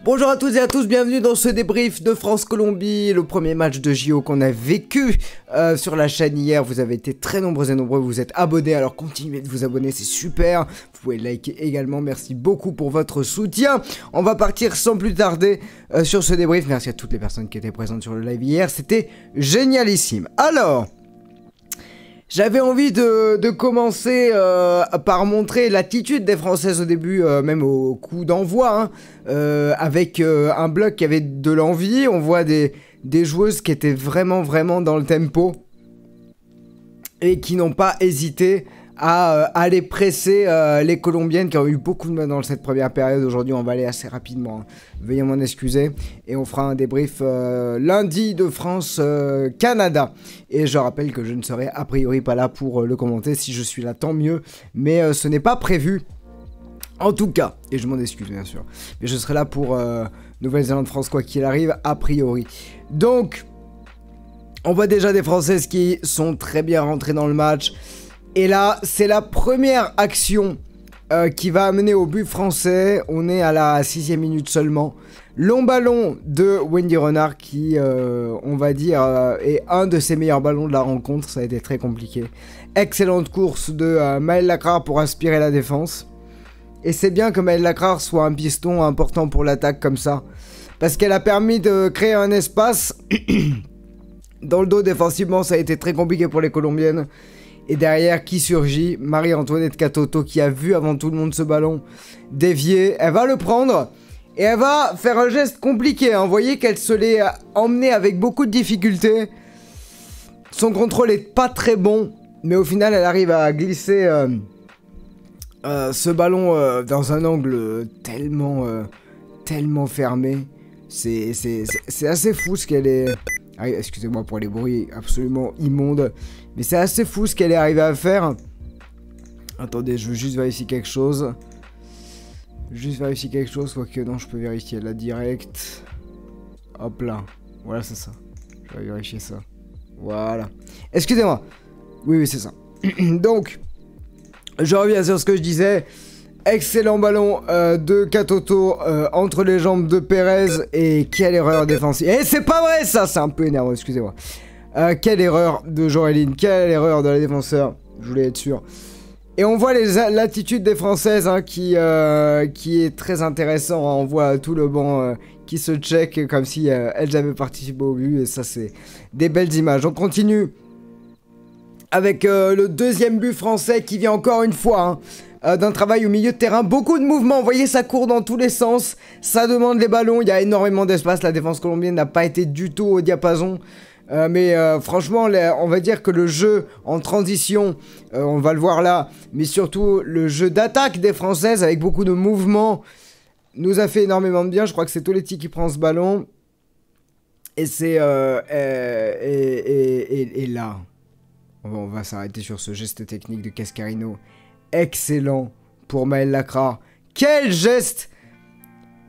Bonjour à toutes et à tous, bienvenue dans ce débrief de France-Colombie, le premier match de JO qu'on a vécu sur la chaîne hier. Vous avez été très nombreux et nombreux, vous êtes abonnés, alors continuez de vous abonner, c'est super. Vous pouvez liker également, merci beaucoup pour votre soutien. On va partir sans plus tarder sur ce débrief. Merci à toutes les personnes qui étaient présentes sur le live hier, c'était génialissime. Alors... j'avais envie de commencer par montrer l'attitude des Françaises au début, même au coup d'envoi, hein, avec un bloc qui avait de l'envie. On voit des joueuses qui étaient vraiment dans le tempo et qui n'ont pas hésité à aller presser les Colombiennes qui ont eu beaucoup de mal dans cette première période. Aujourd'hui, on va aller assez rapidement, hein. Veuillez m'en excuser. Et on fera un débrief lundi de France-Canada. Et je rappelle que je ne serai a priori pas là pour le commenter. Si je suis là, tant mieux. Mais ce n'est pas prévu. En tout cas, et je m'en excuse bien sûr. Mais je serai là pour Nouvelle-Zélande-France quoi qu'il arrive, a priori. Donc, on voit déjà des Françaises qui sont très bien rentrées dans le match. Et là, c'est la première action qui va amener au but français. On est à la 6e minute seulement. Long ballon de Wendy Renard qui, on va dire, est un de ses meilleurs ballons de la rencontre. Ça a été très compliqué. Excellente course de Maëlle Lacrar pour aspirer la défense. Et c'est bien que Maëlle Lacrar soit un piston important pour l'attaque comme ça. Parce qu'elle a permis de créer un espace. Dans le dos défensivement, ça a été très compliqué pour les Colombiennes. Et derrière, qui surgit? Marie-Antoinette Katoto qui a vu avant tout le monde ce ballon dévier. Elle va le prendre et elle va faire un geste compliqué, hein. Vous voyez qu'elle se l'est emmené avec beaucoup de difficultés. Son contrôle est pas très bon, mais au final, elle arrive à glisser ce ballon dans un angle tellement fermé. C'est assez fou ce qu'elle est... Ah, excusez-moi pour les bruits absolument immondes. Mais c'est assez fou ce qu'elle est arrivée à faire. Attendez, je veux juste vérifier quelque chose. Quoique non, je peux vérifier là direct. Hop là. Voilà, c'est ça. Je vais vérifier ça. Voilà. Excusez-moi. Oui, c'est ça. Donc, je reviens sur ce que je disais. Excellent ballon de Katoto entre les jambes de Perez. Et quelle erreur défensive. Et c'est pas vrai ça, c'est un peu énervant, excusez-moi. Quelle erreur de Joréline, quelle erreur de la défenseur. Je voulais être sûr. Et on voit l'attitude des Françaises, hein, qui est très intéressant, hein. On voit tout le banc qui se check comme si elles avaient participé au but. Et ça, c'est des belles images. On continue avec le deuxième but français qui vient encore une fois, hein, d'un travail au milieu de terrain. Beaucoup de mouvements, vous voyez, ça court dans tous les sens. Ça demande les ballons, il y a énormément d'espace. La défense colombienne n'a pas été du tout au diapason. Mais franchement, on va dire que le jeu en transition, on va le voir là, mais surtout le jeu d'attaque des Françaises avec beaucoup de mouvements nous a fait énormément de bien. Je crois que c'est Toletti qui prend ce ballon. Et c'est... et là, on va s'arrêter sur ce geste technique de Cascarino. Excellent pour Maëlle Lacrar. Quel geste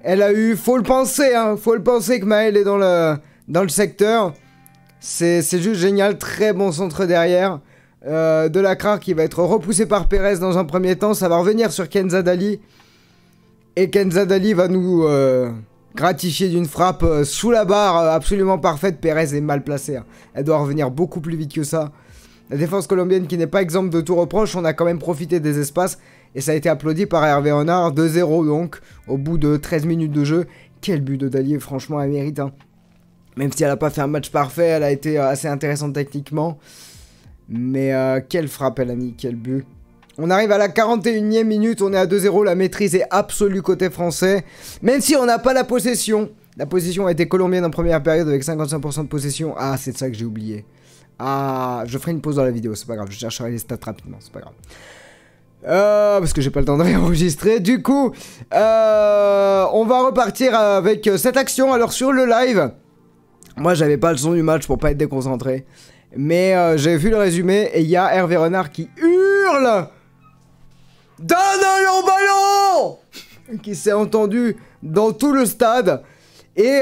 elle a eu, faut le penser, hein, faut le penser que Maëlle est dans le secteur. C'est juste génial, très bon centre derrière de Lacrar qui va être repoussé par Perez dans un premier temps. Ça va revenir sur Kenza Dali. Et Kenza Dali va nous gratifier d'une frappe sous la barre absolument parfaite. Perez est mal placée, hein. Elle doit revenir beaucoup plus vite que ça. La défense colombienne qui n'est pas exempte de tout reproche. On a quand même profité des espaces. Et ça a été applaudi par Hervé Renard. 2-0 donc, au bout de 13 minutes de jeu. Quel but de Dali, franchement, elle mérite, hein. Même si elle n'a pas fait un match parfait, elle a été assez intéressante techniquement. Mais quelle frappe elle a mis, quel but. On arrive à la 41e minute, on est à 2-0, la maîtrise est absolue côté français. Même si on n'a pas la possession. La possession a été colombienne en première période avec 55% de possession. Ah, c'est de ça que j'ai oublié. Ah, je ferai une pause dans la vidéo, c'est pas grave, je chercherai les stats rapidement, c'est pas grave. Parce que j'ai pas le temps de réenregistrer. Du coup, on va repartir avec cette action. Alors sur le live... moi, j'avais pas le son du match pour pas être déconcentré. Mais j'ai vu le résumé et il y a Hervé Renard qui hurle « Donne un long ballon !» qui s'est entendu dans tout le stade. Et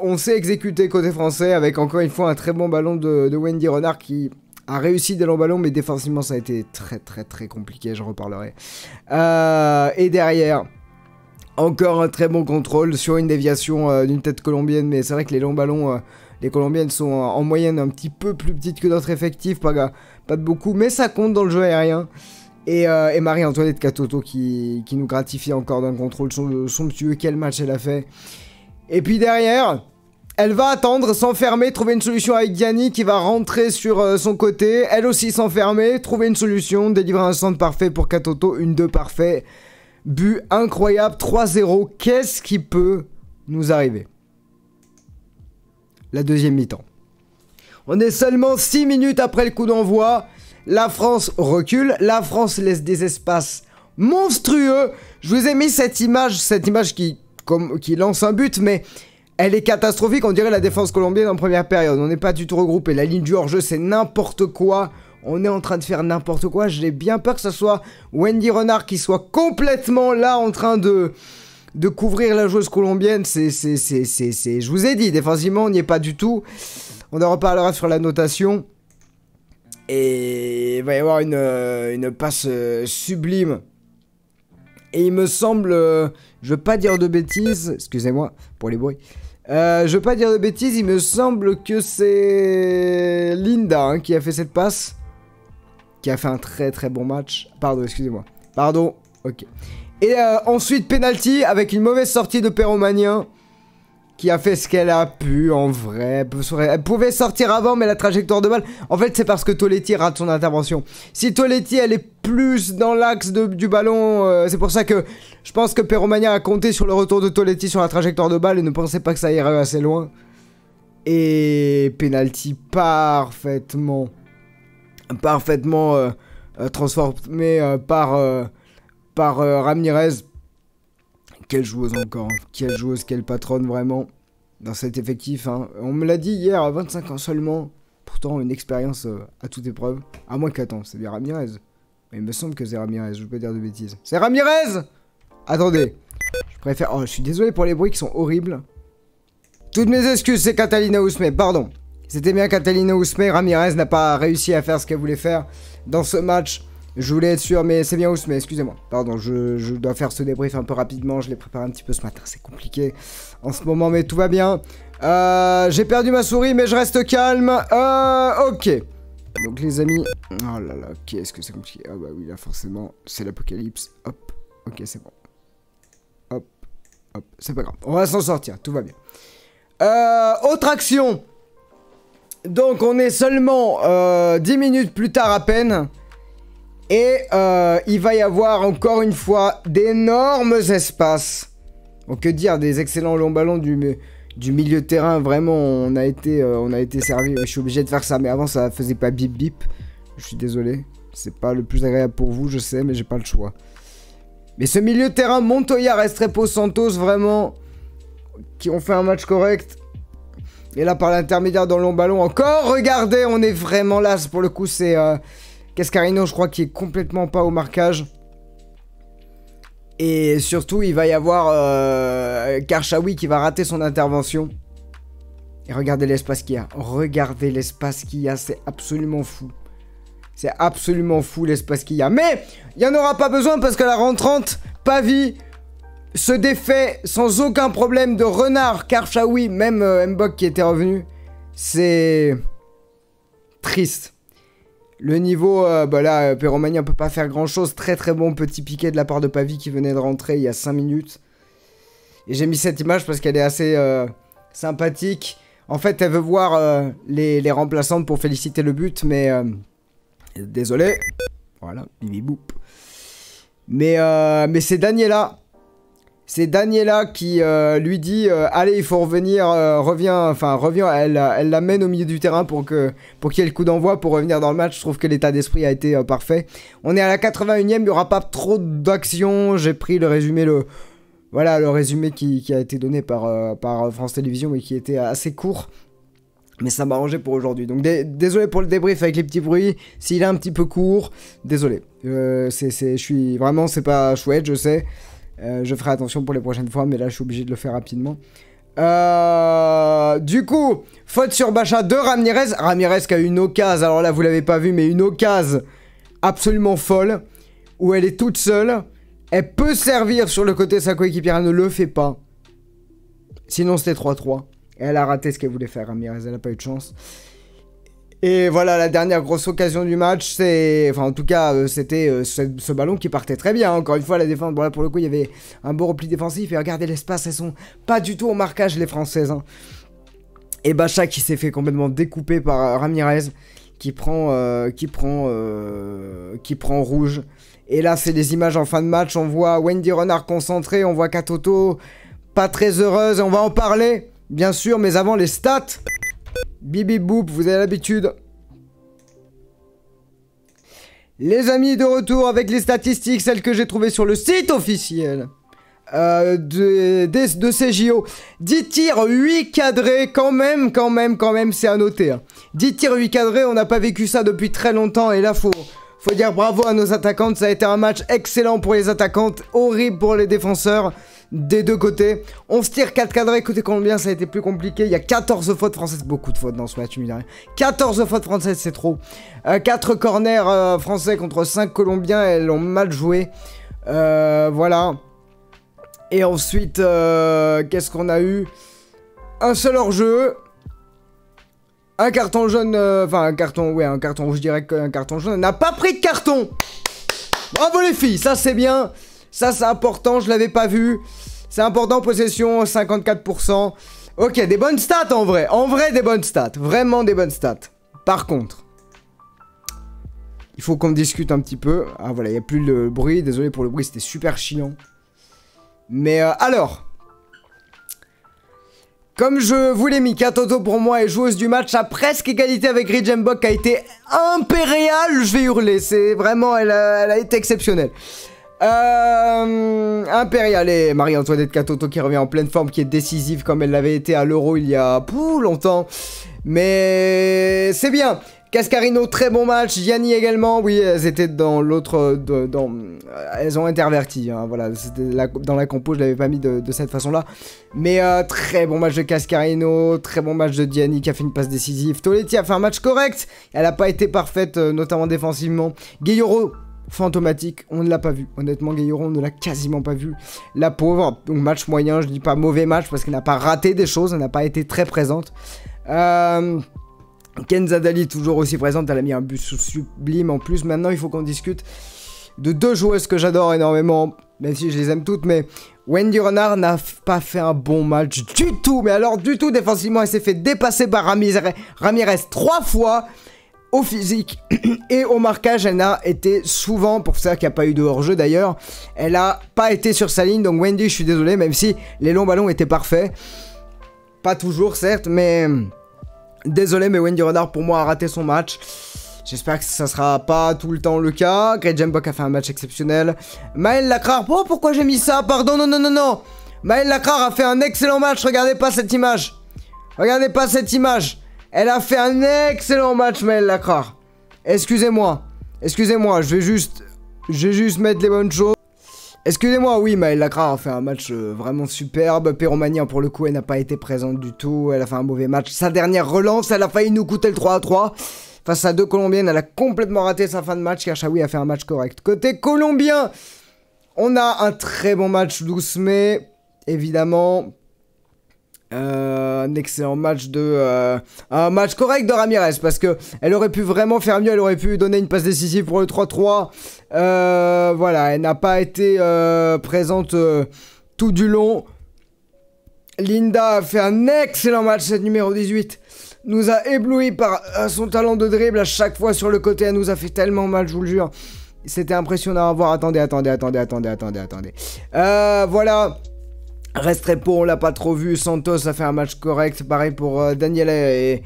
on s'est exécuté côté français avec encore une fois un très bon ballon de Wendy Renard qui a réussi des longs ballons. Mais défensivement, ça a été très compliqué, j'en reparlerai. Et derrière... Encore un très bon contrôle sur une déviation d'une tête colombienne, mais c'est vrai que les longs ballons, les colombiennes sont en moyenne un petit peu plus petites que notre effectif, pas de beaucoup, mais ça compte dans le jeu aérien. Et Marie-Antoinette Katoto qui nous gratifie encore d'un contrôle somptueux. Quel match elle a fait. Et puis derrière, elle va attendre, s'enfermer, trouver une solution avec Diani qui va rentrer sur son côté. Elle aussi s'enfermer, trouver une solution, délivrer un centre parfait pour Katoto, une 2 parfait. But incroyable, 3-0. Qu'est-ce qui peut nous arriver? La deuxième mi-temps. On est seulement 6 minutes après le coup d'envoi. La France recule. La France laisse des espaces monstrueux. Je vous ai mis cette image qui lance un but, mais elle est catastrophique. On dirait la défense colombienne en première période. On n'est pas du tout regroupé. La ligne du hors-jeu, c'est n'importe quoi. On est en train de faire n'importe quoi. J'ai bien peur que ce soit Wendy Renard qui soit complètement là en train de couvrir la joueuse colombienne. Je vous ai dit, défensivement, on n'y est pas du tout. On en reparlera sur la notation. Et il va y avoir une passe sublime. Et il me semble... je veux pas dire de bêtises. Excusez-moi pour les bruits. Je veux pas dire de bêtises. Il me semble que c'est Linda hein, qui a fait cette passe. Qui a fait un très très bon match. Pardon, excusez-moi. Pardon. Ok. Et ensuite, penalty avec une mauvaise sortie de Perromanien. Qui a fait ce qu'elle a pu en vrai. Elle pouvait sortir avant, mais la trajectoire de balle... En fait, c'est parce que Toletti rate son intervention. Si Toletti, elle est plus dans l'axe du ballon... c'est pour ça que je pense que Perromania a compté sur le retour de Toletti sur la trajectoire de balle et ne pensait pas que ça irait assez loin. Et penalty parfaitement transformé par Ramirez. Quelle joueuse encore, hein. Quelle joueuse, quelle patronne vraiment dans cet effectif. Hein. On me l'a dit hier à 25 ans seulement. Pourtant une expérience à toute épreuve. À moins qu'attends, c'est bien Ramirez. Mais il me semble que c'est Ramirez, je veux pas dire de bêtises. C'est Ramirez! Attendez. Je préfère... Oh, je suis désolé pour les bruits qui sont horribles. Toutes mes excuses, c'est Catalina Ousmé, pardon. C'était bien Catalina Ousmé. Ramirez n'a pas réussi à faire ce qu'elle voulait faire dans ce match. Je voulais être sûr, mais c'est bien Ousmé, excusez-moi. Pardon, je dois faire ce débrief un peu rapidement. Je l'ai préparé un petit peu ce matin, c'est compliqué en ce moment, mais tout va bien. J'ai perdu ma souris, mais je reste calme. Ok. Donc les amis... Oh là là, qu'est-ce que c'est compliqué. Ah bah oui, là forcément, c'est l'apocalypse. Hop, ok, c'est bon. Hop, hop, c'est pas grave. On va s'en sortir, tout va bien. Autre action. Donc on est seulement 10 minutes plus tard à peine. Et il va y avoir encore une fois d'énormes espaces. Bon, que dire, des excellents longs ballons du milieu de terrain. Vraiment, on a été servi. Je suis obligé de faire ça, mais avant ça faisait pas bip bip. Je suis désolé. C'est pas le plus agréable pour vous, je sais, mais j'ai pas le choix. Mais ce milieu de terrain, Montoya, Restrepo, Santos, vraiment, qui ont fait un match correct. Et là, par l'intermédiaire dans le long ballon, encore, regardez, on est vraiment là. Pour le coup, c'est... Cascarino, je crois, qui est complètement pas au marquage. Et surtout, il va y avoir Karchaoui qui va rater son intervention. Et regardez l'espace qu'il y a. Regardez l'espace qu'il y a, c'est absolument fou. C'est absolument fou l'espace qu'il y a. Mais il n'y en aura pas besoin parce que la rentrante, Pavie se défait sans aucun problème de Renard, Karchaoui, même Mbok qui était revenu. C'est triste. Le niveau, bah là, Perromania ne peut pas faire grand chose. Très très bon petit piqué de la part de Pavie qui venait de rentrer il y a 5 minutes. Et j'ai mis cette image parce qu'elle est assez sympathique. En fait, elle veut voir les remplaçantes pour féliciter le but, mais... désolé. Voilà, bibi boup. Mais c'est Daniela. C'est Daniela qui lui dit allez, il faut revenir, reviens, elle l'amène au milieu du terrain pour qu'il y ait le coup d'envoi pour revenir dans le match. Je trouve que l'état d'esprit a été parfait. On est à la 81e, il n'y aura pas trop d'action. J'ai pris le résumé, le résumé qui a été donné par France Télévisions et qui était assez court. Mais ça m'a arrangé pour aujourd'hui. Donc désolé pour le débrief avec les petits bruits. S'il est un petit peu court, désolé. C'est pas chouette, je sais. Je ferai attention pour les prochaines fois, mais là je suis obligé de le faire rapidement. Du coup, faute sur Bacha de Ramirez. Ramirez qui a eu une occasion, alors là vous l'avez pas vu, mais une occasion absolument folle, où elle est toute seule. Elle peut servir sur le côté, sa coéquipière ne le fait pas. Sinon c'était 3-3. Et elle a raté ce qu'elle voulait faire, Ramirez, elle n'a pas eu de chance. Et voilà, la dernière grosse occasion du match, c'est... Enfin, en tout cas, c'était ce ballon qui partait très bien. Encore une fois, la défense, bon là, pour le coup, il y avait un beau repli défensif. Et regardez l'espace, elles sont pas du tout au marquage, les Françaises. Hein. Et Bacha qui s'est fait complètement découper par Ramirez, qui prend rouge. Et là, c'est des images en fin de match. On voit Wendy Renard concentrée, on voit Katoto pas très heureuse. On va en parler, bien sûr, mais avant, les stats... Bibi boop, vous avez l'habitude. Les amis, de retour avec les statistiques, celles que j'ai trouvées sur le site officiel de ces JO. 10 tirs, 8 cadrés, quand même, c'est à noter. Hein. 10 tirs, 8 cadrés, on n'a pas vécu ça depuis très longtemps, et là, faut dire bravo à nos attaquantes, ça a été un match excellent pour les attaquantes, horrible pour les défenseurs. Des deux côtés. 11 tirs, 4 cadrés. Côté colombien, ça a été plus compliqué. Il y a 14 fautes françaises. Beaucoup de fautes dans ce match, tu me dirais. 14 fautes françaises, c'est trop. 4 corners français contre 5 colombiens. Elles ont mal joué. Voilà. Et ensuite, qu'est-ce qu'on a eu? Un seul hors-jeu. Un carton jaune. Enfin, un carton rouge, je dirais qu'un carton jaune. Elle n'a pas pris de carton. Bravo les filles, ça c'est bien. Ça, c'est important, je l'avais pas vu. C'est important, possession, 54%. Ok, des bonnes stats en vrai. En vrai, des bonnes stats. Vraiment des bonnes stats. Par contre, il faut qu'on discute un petit peu. Ah voilà, il n'y a plus le bruit. Désolé pour le bruit, c'était super chiant. Mais alors... Comme je vous l'ai mis, Katoto pour moi est joueuse du match à presque égalité avec Rijembok qui a été impériale. Je vais hurler, c'est vraiment, elle a été exceptionnelle. Impérial et Marie-Antoinette Katoto qui revient en pleine forme, qui est décisive comme elle l'avait été à l'Euro il y a longtemps. Mais c'est bien. Cascarino, très bon match. Gianni également. Oui, elles étaient dans l'autre... elles ont interverti. Hein, voilà, dans la compo, je l'avais pas mis de cette façon-là. Mais très bon match de Cascarino. Très bon match de Gianni qui a fait une passe décisive. Toletti a fait un match correct. Elle n'a pas été parfaite, notamment défensivement. Guilloro, fantomatique. On ne l'a pas vu. Honnêtement, Guilloro, on ne l'a quasiment pas vu. La pauvre. Donc, match moyen. Je dis pas mauvais match parce qu'elle n'a pas raté des choses. Elle n'a pas été très présente. Kenza Dali toujours aussi présente, elle a mis un but sublime en plus. Maintenant il faut qu'on discute de deux joueuses que j'adore énormément, même si je les aime toutes, mais Wendy Renard n'a pas fait un bon match du tout, mais alors du tout défensivement. Elle s'est fait dépasser par Ramirez 3 fois au physique et au marquage. Elle a été souvent, pour ça qu'il n'y a pas eu de hors-jeu d'ailleurs, elle a pas été sur sa ligne. Donc Wendy, je suis désolé, même si les longs ballons étaient parfaits, pas toujours certes, mais... Désolé, mais Wendy Renard pour moi a raté son match. J'espère que ça sera pas tout le temps le cas. Greg Jambok a fait un match exceptionnel. Maëlle Lacrar, oh pourquoi j'ai mis ça? Pardon, non. Maëlle Lacrar a fait un excellent match. Regardez pas cette image. Regardez pas cette image. Elle a fait un excellent match, Maëlle Lacrar. Excusez-moi, je vais juste mettre les bonnes choses. Excusez-moi, oui, Maëlle Lacrar a fait un match vraiment superbe. Péromania, pour le coup, elle n'a pas été présente du tout. Elle a fait un mauvais match. Sa dernière relance, elle a failli nous coûter le 3-3. Face à deux Colombiennes, elle a complètement raté sa fin de match. Kachaoui a fait un match correct. Côté colombien, on a un très bon match d'Ousmé, évidemment. Un excellent match un match correct de Ramirez, parce que elle aurait pu vraiment faire mieux. Elle aurait pu donner une passe décisive pour le 3-3. Voilà, elle n'a pas été présente tout du long. Linda a fait un excellent match. Cette numéro 18 nous a ébloui par son talent de dribble à chaque fois sur le côté. Elle nous a fait tellement mal, je vous le jure. C'était impressionnant à voir. Attendez. Voilà. Reste Repo, on l'a pas trop vu. Santos a fait un match correct. Pareil pour Daniela et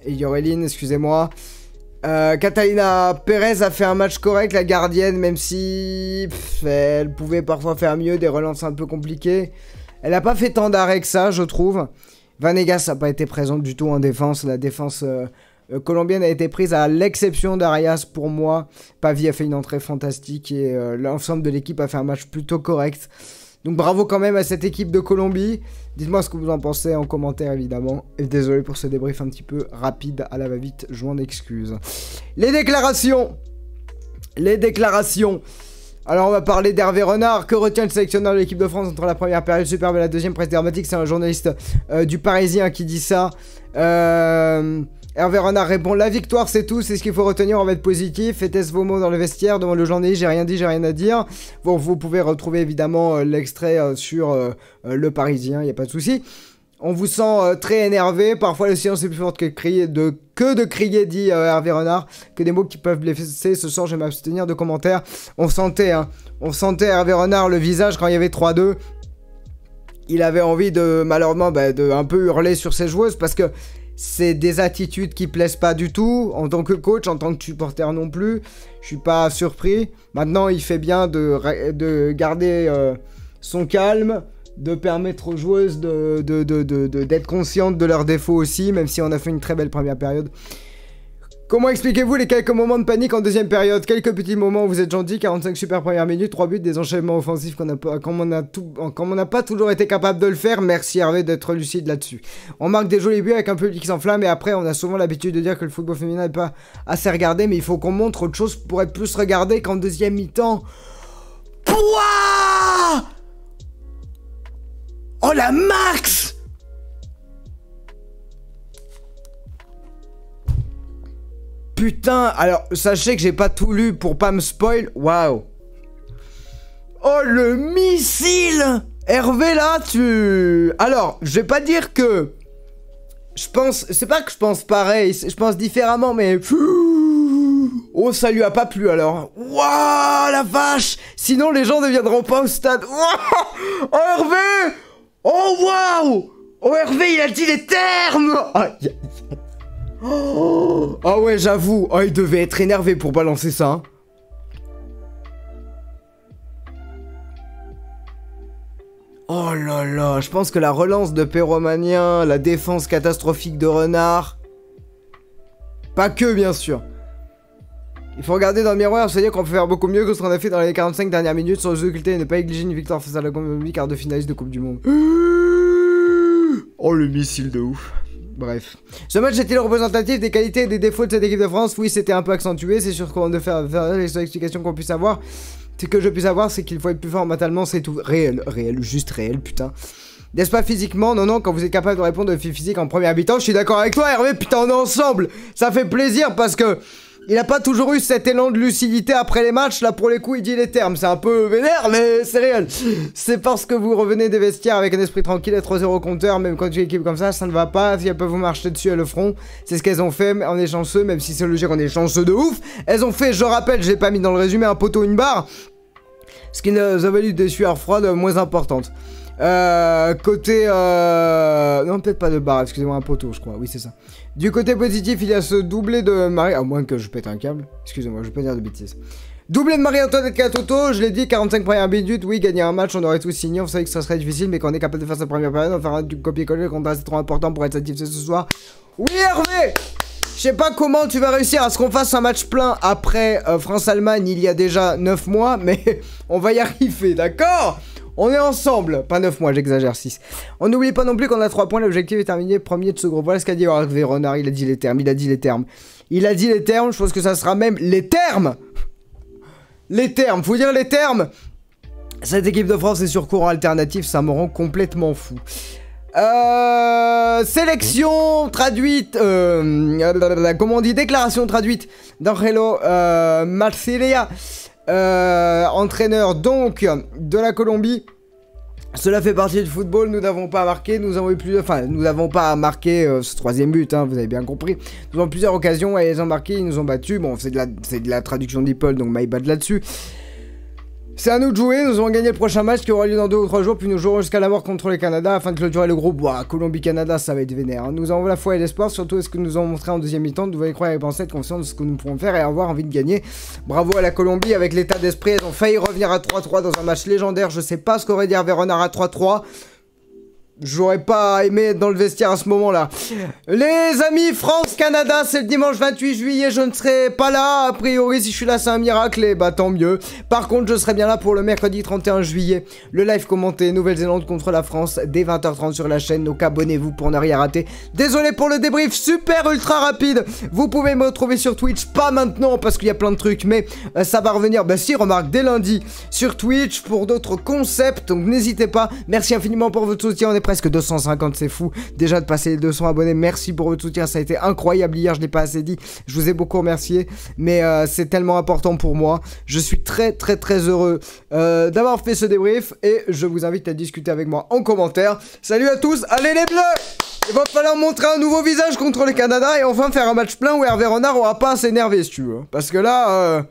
Yoreline, excusez-moi. Catalina Perez a fait un match correct, la gardienne, même si elle pouvait parfois faire mieux, des relances un peu compliquées. Elle a pas fait tant d'arrêts que ça, je trouve. Vanegas n'a pas été présente du tout en défense. La défense colombienne a été prise à l'exception d'Arias pour moi. Pavi a fait une entrée fantastique et l'ensemble de l'équipe a fait un match plutôt correct. Donc bravo quand même à cette équipe de Colombie. Dites-moi ce que vous en pensez en commentaire évidemment. Et désolé pour ce débrief un petit peu rapide à la va-vite, je m'en excuse. Les déclarations Les déclarations. Alors on va parler d'Hervé Renard. Que retient le sélectionneur de l'équipe de France entre la première période superbe et la deuxième presse dramatique? C'est un journaliste du Parisien qui dit ça. Hervé Renard répond: la victoire c'est tout, c'est ce qu'il faut retenir, on va être positif. Faites-ce vos mots dans le vestiaire, demande le journaliste. J'ai rien dit, j'ai rien à dire. Bon, vous pouvez retrouver évidemment l'extrait sur le Parisien, il n'y a pas de souci. On vous sent très énervé, parfois le silence est plus fort que de crier, dit Hervé Renard, que des mots qui peuvent blesser. Ce soir je vais m'abstenir de commentaires. On sentait Hervé Renard le visage quand il y avait 3-2. Il avait envie de, malheureusement, de un peu hurler sur ses joueuses, parce que c'est des attitudes qui plaisent pas du tout, en tant que coach, en tant que supporter non plus. Je suis pas surpris. Maintenant il fait bien de garder son calme, de permettre aux joueuses d'être conscientes de leurs défauts aussi, même si on a fait une très belle première période. Comment expliquez-vous les quelques moments de panique en deuxième période? Quelques petits moments où vous êtes gentil, 45 super premières minutes, 3 buts, des enchaînements offensifs comme on n'a pas toujours été capable de le faire. Merci Hervé d'être lucide là-dessus. On marque des jolis buts avec un public qui s'enflamme, et après on a souvent l'habitude de dire que le football féminin n'est pas assez regardé, mais il faut qu'on montre autre chose pour être plus regardé qu'en deuxième mi-temps. Pouah! Oh la max! Putain, alors sachez que j'ai pas tout lu pour pas me spoil. Waouh! Oh le missile! Hervé là, tu... Alors, je vais pas dire que... Je pense... C'est pas que je pense pareil, je pense différemment, mais... Oh, ça lui a pas plu alors. Waouh, la vache! Sinon les gens ne viendront pas au stade. Waouh! Oh Hervé! Oh waouh! Oh Hervé, il a dit les termes! Oh, ah ouais, j'avoue. Oh, il devait être énervé pour balancer ça. Hein. Oh là là, je pense que la relance de Péromanien, la défense catastrophique de Renard... Pas que, bien sûr. Il faut regarder dans le miroir, se dire qu'on peut faire beaucoup mieux que ce qu'on a fait dans les 45 dernières minutes sans se occulter et ne pas négliger une victoire face à la Colombie, quart de finaliste de Coupe du Monde. Oh, le missile de ouf. Bref. Ce match était le représentatif des qualités et des défauts de cette équipe de France. Oui, c'était un peu accentué, c'est sûr qu'on de faire les seules explications qu'on puisse avoir. C'est que je puisse avoir, c'est qu'il faut être plus fort mentalement, c'est tout. Réel, juste réel, putain. N'est-ce pas physiquement? Non, quand vous êtes capable de répondre de physique en premier habitant, je suis d'accord avec toi, Hervé, putain, on est ensemble. Ça fait plaisir parce que... Il a pas toujours eu cet élan de lucidité après les matchs, là pour les coups il dit les termes, c'est un peu vénère mais c'est réel. C'est parce que vous revenez des vestiaires avec un esprit tranquille et 3-0 compteur, même quand tu es une équipe comme ça ne va pas, si elles peuvent vous marcher dessus elles le feront. C'est ce qu'elles ont fait, on est chanceux, même si c'est logique on est chanceux de ouf. Elles ont fait, je rappelle, j'ai pas mis dans le résumé, un poteau, une barre, ce qui nous a valu des sueurs froides moins importantes. Côté... Non, peut-être pas de barre, excusez-moi, un poteau, je crois. Oui, c'est ça. Du côté positif, il y a ce doublé de Marie... À moins que je pète un câble. Excusez-moi, je vais pas dire de bêtises. Doublé de Marie-Antoinette Catoto, je l'ai dit, 45 premières minutes. Oui, gagner un match, on aurait tout signé. On savait que ça serait difficile, mais qu'on est capable de faire sa première période, on va faire du copier-coller, contre c'est trop important pour être satisfait ce soir. Oui, Hervé! Je sais pas comment tu vas réussir à ce qu'on fasse un match plein après France-Allemagne il y a déjà 9 mois, mais on va y arriver, d'accord? On est ensemble. Pas 9 mois, j'exagère, 6. On n'oublie pas non plus qu'on a 3 points. L'objectif est terminé premier de ce groupe. Voilà ce qu'a dit Hervé Renard. Il a dit les termes. Il a dit les termes. Je pense que ça sera même les termes. Les termes. Faut dire les termes. Cette équipe de France est sur courant alternatif. Ça me rend complètement fou. Sélection traduite. Comment on dit? Déclaration traduite d'Angelo Marcilla. Entraîneur donc de la Colombie. Cela fait partie du football, nous n'avons pas marqué, nous n'avons pas marqué ce troisième but, hein, vous avez bien compris. Nous avons plusieurs occasions, et ils ont marqué, ils nous ont battus. Bon, c'est de la traduction d'Ipol, donc my bad là-dessus. C'est à nous de jouer, nous allons gagner le prochain match qui aura lieu dans 2 ou 3 jours, puis nous jouerons jusqu'à la mort contre le Canada afin de clôturer le groupe. Ouah, Colombie-Canada, ça va être vénère. Hein. Nous avons la foi et l'espoir, surtout ce que nous avons montré en deuxième mi-temps. Nous devons croire et penser, être confiants de ce que nous pourrons faire et avoir envie de gagner. Bravo à la Colombie avec l'état d'esprit, elles ont failli revenir à 3-3 dans un match légendaire. Je sais pas ce qu'aurait dit Hervé Renard à 3-3. J'aurais pas aimé être dans le vestiaire à ce moment-là. Les amis, France-Canada, c'est le dimanche 28 juillet, je ne serai pas là. A priori, si je suis là, c'est un miracle, et bah tant mieux. Par contre, je serai bien là pour le mercredi 31 juillet. Le live commenté, Nouvelle-Zélande contre la France, dès 20h30 sur la chaîne. Donc abonnez-vous pour ne rien rater. Désolé pour le débrief super ultra rapide. Vous pouvez me retrouver sur Twitch, pas maintenant parce qu'il y a plein de trucs, mais ça va revenir, bah si, remarque, dès lundi sur Twitch pour d'autres concepts. Donc n'hésitez pas. Merci infiniment pour votre soutien, on est presque 250, c'est fou déjà de passer les 200 abonnés. Merci pour votre soutien, ça a été incroyable hier, je l'ai pas assez dit, je vous ai beaucoup remercié, mais c'est tellement important pour moi. Je suis très heureux d'avoir fait ce débrief et je vous invite à discuter avec moi en commentaire. Salut à tous, allez les bleus! Il va falloir montrer un nouveau visage contre le Canada et enfin faire un match plein où Hervé Renard aura pas à s'énerver si tu veux, parce que là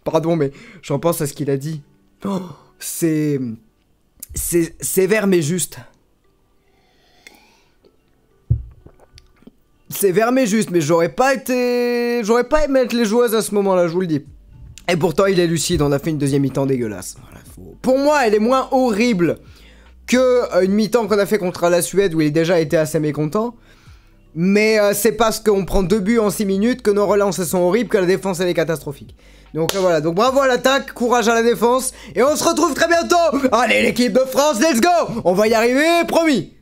pardon, mais j'en pense à ce qu'il a dit. Oh, c'est sévère mais juste. Sévère mais juste, mais j'aurais pas aimé être les joueuses à ce moment-là, je vous le dis. Et pourtant, il est lucide, on a fait une deuxième mi-temps dégueulasse. Voilà, pour moi, elle est moins horrible que une mi-temps qu'on a fait contre la Suède où il a déjà été assez mécontent. Mais c'est parce qu'on prend 2 buts en 6 minutes que nos relances sont horribles, que la défense elle est catastrophique. Donc voilà, donc bravo à l'attaque, courage à la défense, et on se retrouve très bientôt. Allez l'équipe de France, let's go. On va y arriver, promis.